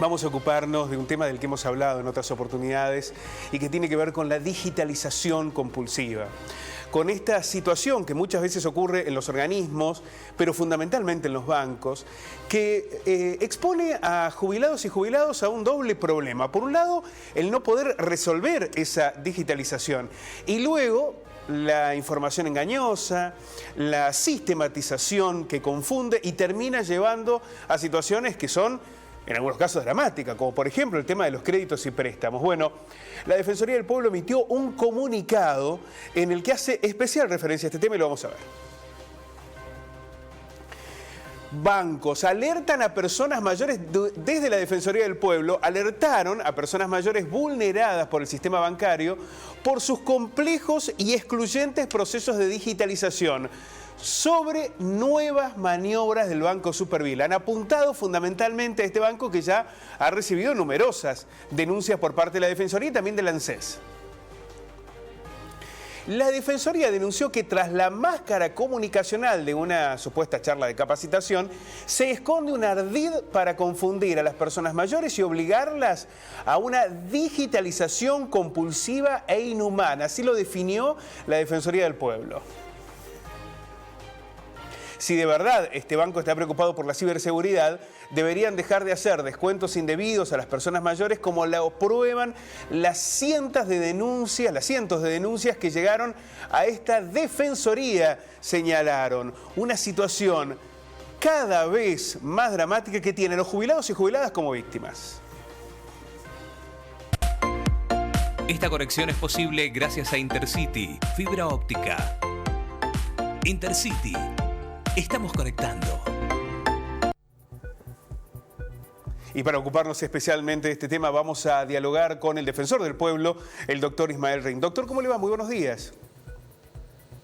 Vamos a ocuparnos de un tema del que hemos hablado en otras oportunidades y que tiene que ver con la digitalización compulsiva. Con esta situación que muchas veces ocurre en los organismos, pero fundamentalmente en los bancos, que expone a jubilados y jubilados a un doble problema. Por un lado, el no poder resolver esa digitalización y luego la información engañosa, la sistematización que confunde y termina llevando a situaciones que son en algunos casos dramática, como por ejemplo el tema de los créditos y préstamos. Bueno, la Defensoría del Pueblo emitió un comunicado en el que hace especial referencia a este tema y lo vamos a ver. Bancos alertan a personas mayores, desde la Defensoría del Pueblo, alertaron a personas mayores vulneradas por el sistema bancario por sus complejos y excluyentes procesos de digitalización sobre nuevas maniobras del Banco Superviel. Han apuntado fundamentalmente a este banco que ya ha recibido numerosas denuncias por parte de la Defensoría y también de la ANSES. La Defensoría denunció que tras la máscara comunicacional de una supuesta charla de capacitación, se esconde un ardid para confundir a las personas mayores y obligarlas a una digitalización compulsiva e inhumana. Así lo definió la Defensoría del Pueblo. Si de verdad este banco está preocupado por la ciberseguridad, deberían dejar de hacer descuentos indebidos a las personas mayores, como lo prueban las cientos de denuncias que llegaron a esta defensoría, señalaron. Una situación cada vez más dramática que tienen los jubilados y jubiladas como víctimas. Esta conexión es posible gracias a Intercity, fibra óptica. Intercity. Estamos conectando. Y para ocuparnos especialmente de este tema vamos a dialogar con el defensor del pueblo, el doctor Ismael Ring. Doctor, ¿cómo le va? Muy buenos días.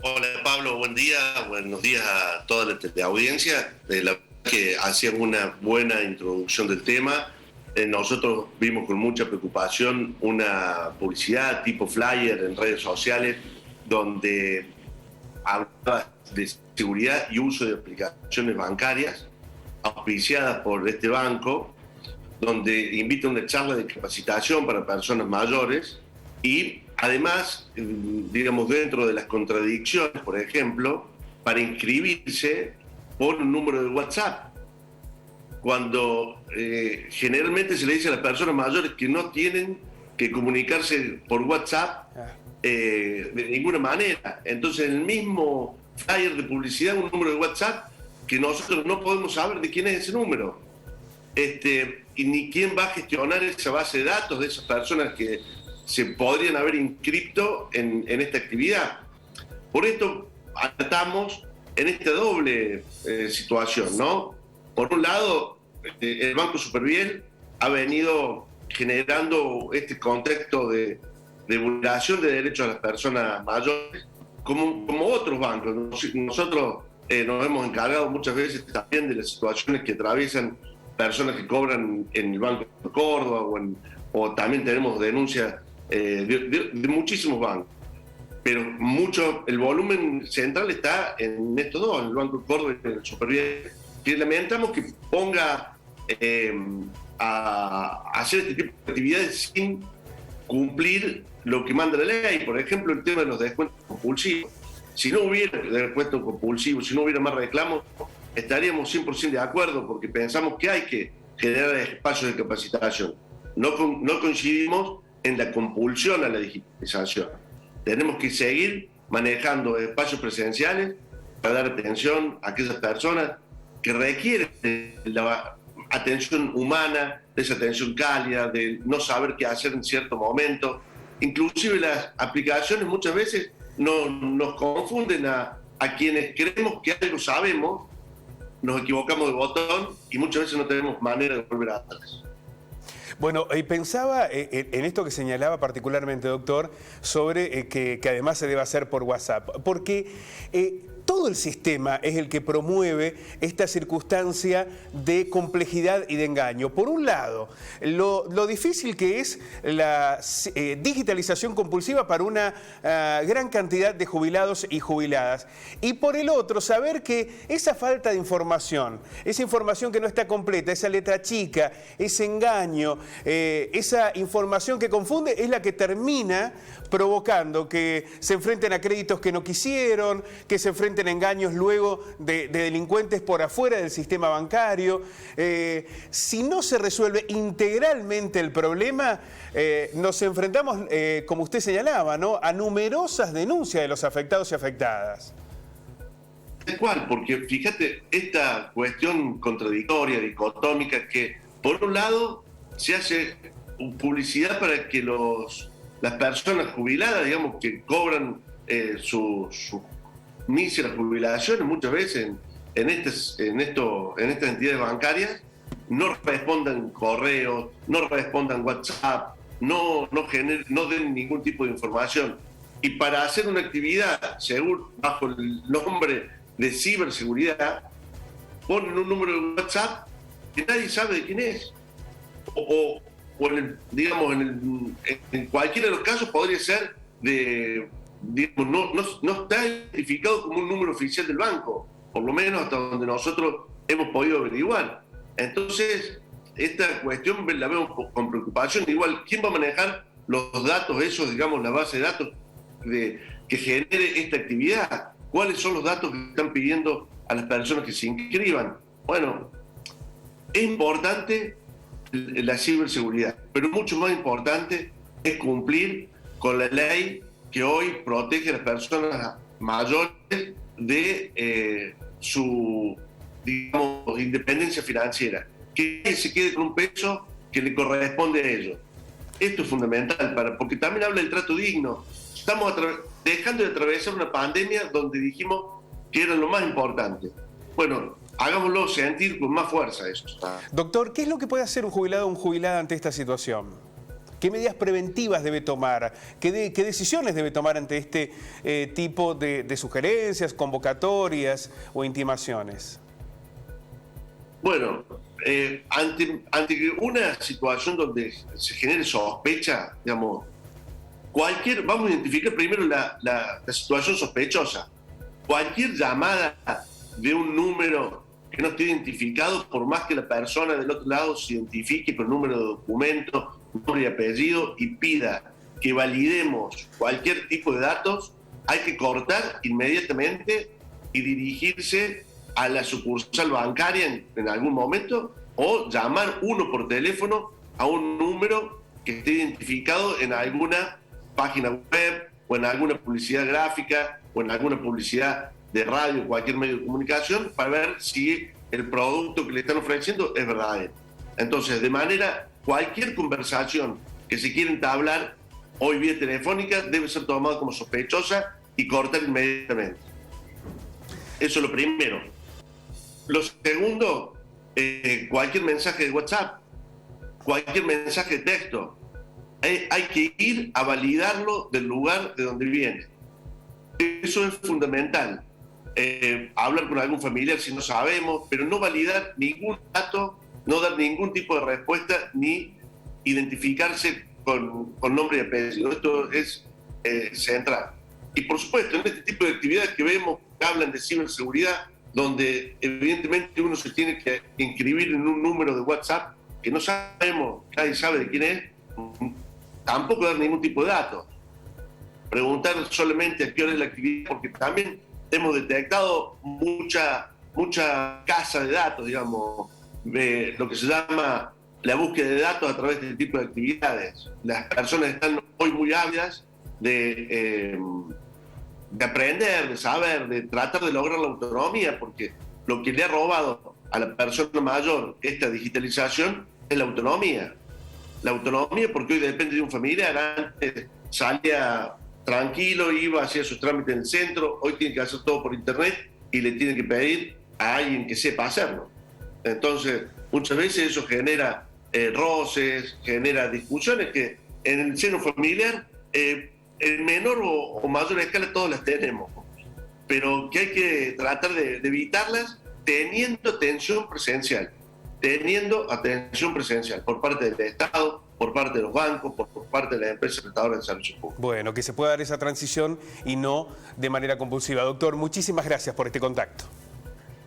Hola Pablo, buen día. Buenos días a toda la audiencia. La verdad que hacían una buena introducción del tema. Nosotros vimos con mucha preocupación una publicidad tipo flyer en redes sociales donde hablaba de seguridad y uso de aplicaciones bancarias auspiciadas por este banco, donde invita a una charla de capacitación para personas mayores y además, digamos, dentro de las contradicciones, por ejemplo, para inscribirse por un número de WhatsApp, cuando generalmente se le dice a las personas mayores que no tienen que comunicarse por WhatsApp de ninguna manera. Entonces, en el mismo flyer de publicidad, un número de WhatsApp que nosotros no podemos saber de quién es ese número. Y ni quién va a gestionar esa base de datos de esas personas que se podrían haber inscrito en esta actividad. Por esto estamos en esta doble situación, ¿no? Por un lado, el Banco Superviel ha venido generando este contexto de vulneración de derechos a las personas mayores, como otros bancos. Nosotros nos hemos encargado muchas veces también de las situaciones que atraviesan personas que cobran en el Banco de Córdoba o también tenemos denuncias de muchísimos bancos. Pero el volumen central está en estos dos, en el Banco de Córdoba y en el Superviel, que lamentamos que ponga a hacer este tipo de actividades sin cumplir lo que manda la ley. Por ejemplo, el tema de los descuentos compulsivos. Si no hubiera descuentos compulsivos, si no hubiera más reclamos, estaríamos 100% de acuerdo, porque pensamos que hay que generar espacios de capacitación. No coincidimos en la compulsión a la digitalización. Tenemos que seguir manejando espacios presenciales para dar atención a aquellas personas que requieren la atención humana, de esa atención cálida, de no saber qué hacer en cierto momento. Inclusive las aplicaciones muchas veces nos confunden a quienes creemos que algo sabemos, nos equivocamos de botón y muchas veces no tenemos manera de volver atrás. Bueno, pensaba en esto que señalaba particularmente, doctor, sobre que además se debe hacer por WhatsApp, porque todo el sistema es el que promueve esta circunstancia de complejidad y de engaño. Por un lado, lo difícil que es la digitalización compulsiva para una gran cantidad de jubilados y jubiladas. Y por el otro, saber que esa falta de información, esa información que no está completa, esa letra chica, ese engaño, esa información que confunde, es la que termina provocando que se enfrenten a créditos que no quisieron, que se enfrenten a engaños luego de delincuentes por afuera del sistema bancario. Si no se resuelve integralmente el problema, nos enfrentamos, como usted señalaba, ¿no?, a numerosas denuncias de los afectados y afectadas. Tal cual, porque fíjate, esta cuestión contradictoria, dicotómica, que por un lado se hace publicidad para que las personas jubiladas, digamos, que cobran sus míseras jubilaciones muchas veces en estas entidades bancarias, no respondan correos, no respondan WhatsApp, no den ningún tipo de información. Y para hacer una actividad, según bajo el nombre de ciberseguridad, ponen un número de WhatsApp que nadie sabe de quién es. O en cualquiera de los casos podría ser no está identificado como un número oficial del banco, por lo menos hasta donde nosotros hemos podido averiguar. Entonces, esta cuestión la vemos con preocupación. Igual, ¿quién va a manejar los datos esos, digamos, la base de datos que genere esta actividad? ¿Cuáles son los datos que están pidiendo a las personas que se inscriban? Bueno, es importante la ciberseguridad, pero mucho más importante es cumplir con la ley que hoy protege a las personas mayores de su, digamos, independencia financiera. Que nadie se quede con un peso que le corresponde a ellos. Esto es fundamental, porque también habla del trato digno. Estamos dejando de atravesar una pandemia donde dijimos que era lo más importante. Bueno, hagámoslo sentir con más fuerza eso. Doctor, ¿qué es lo que puede hacer un jubilado o una jubilada ante esta situación? ¿Qué medidas preventivas debe tomar? ¿Qué decisiones debe tomar ante este tipo de sugerencias, convocatorias o intimaciones? Bueno, ante una situación donde se genere sospecha, digamos, vamos a identificar primero la situación sospechosa. Cualquier llamada de un número que no esté identificado, por más que la persona del otro lado se identifique con número de documento, nombre y apellido, y pida que validemos cualquier tipo de datos, hay que cortar inmediatamente y dirigirse a la sucursal bancaria en algún momento, o llamar uno por teléfono a un número que esté identificado en alguna página web o en alguna publicidad gráfica o en alguna publicidad de radio, cualquier medio de comunicación, para ver si el producto que le están ofreciendo es verdadero. Entonces, cualquier conversación que se quiera entablar hoy vía telefónica debe ser tomada como sospechosa y cortar inmediatamente. Eso es lo primero. Lo segundo, cualquier mensaje de WhatsApp, cualquier mensaje de texto, hay que ir a validarlo del lugar de donde viene. Eso es fundamental. Hablar con algún familiar si no sabemos, pero no validar ningún dato, no dar ningún tipo de respuesta, ni identificarse con nombre y apellido. Esto es central. Y por supuesto, en este tipo de actividades que vemos, que hablan de ciberseguridad, donde evidentemente uno se tiene que inscribir en un número de WhatsApp que no sabemos, nadie sabe de quién es, tampoco dar ningún tipo de datos. Preguntar solamente a qué hora es la actividad, porque también hemos detectado mucha casa de datos, digamos, de lo que se llama la búsqueda de datos a través de este tipo de actividades. Las personas están hoy muy ávidas de aprender, de saber, de tratar de lograr la autonomía, porque lo que le ha robado a la persona mayor esta digitalización es la autonomía. La autonomía, porque hoy depende de un familiar. Antes salía tranquilo, iba, hacía sus trámites en el centro, hoy tiene que hacer todo por internet y le tiene que pedir a alguien que sepa hacerlo. Entonces, muchas veces eso genera roces, genera discusiones que en el seno familiar, en menor o mayor escala, todos las tenemos. pero que hay que tratar de evitarlas teniendo atención presencial por parte del Estado, por parte de los bancos, por parte de las empresas prestadoras de servicios públicos. Bueno, que se pueda dar esa transición y no de manera compulsiva. Doctor, muchísimas gracias por este contacto.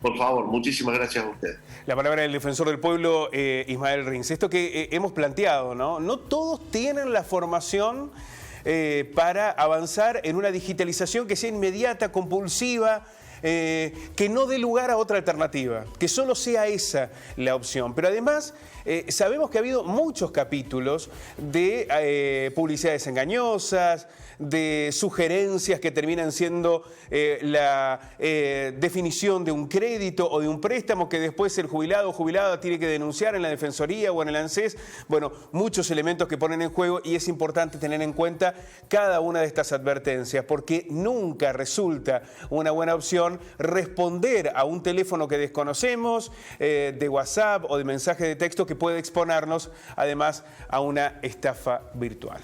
Por favor, muchísimas gracias a ustedes. La palabra del defensor del pueblo, Ismael Rins. Esto que hemos planteado, ¿no? No todos tienen la formación para avanzar en una digitalización que sea inmediata, compulsiva, que no dé lugar a otra alternativa, que solo sea esa la opción. Pero además sabemos que ha habido muchos capítulos de publicidades engañosas, de sugerencias que terminan siendo la definición de un crédito o de un préstamo que después el jubilado o jubilada tiene que denunciar en la Defensoría o en el ANSES. Bueno, muchos elementos que ponen en juego y es importante tener en cuenta cada una de estas advertencias porque nunca resulta una buena opción responder a un teléfono que desconocemos, de WhatsApp o de mensaje de texto que puede exponernos además a una estafa virtual.